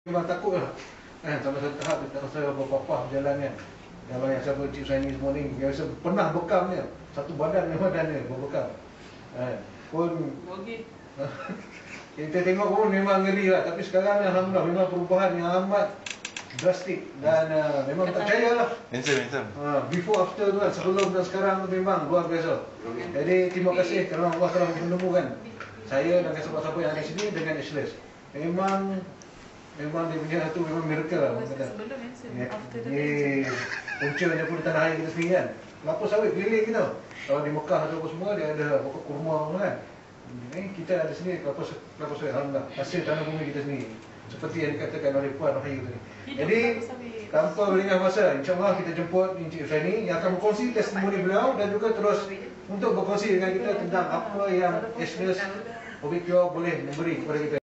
Memang takut lah sampai satu tahap dia tak rasa apa-apa berjalan kan. Kalau yang siapa Cik Saini semua ni dia rasa pernah bekam dia. Satu badan dia berbekam pun kita tengok pun memang ngeri lah. Tapi sekarang Alhamdulillah memang perubahan yang amat drastik. Dan memang tak percaya lah before after tu kan, sebelum dan sekarang tu memang luar biasa. Jadi terima kasih kerana Allah telah menemukan saya dan siapa-siapa yang ada sini dengan Ashless. Memang dia punya tu memang miracle lah. Ni puncanya pun di tanah air kita sendiri kan. Kelapa sawit keliling kita. Kalau di Mekah tu apa semua dia ada pokok kurma kan. Kita ada sendiri kelapa sawit, alhamdulillah. Hasil tanah bumi kita sendiri. Seperti yang dikatakan oleh Puan Rahayu tadi. Jadi tanpa berlengah masa, insya-Allah kita jemput Encik Saini yang akan berkongsi testimoni beliau dan juga terus untuk berkongsi dengan kita tentang apa yang Ashless Obik Pure boleh memberi kepada kita.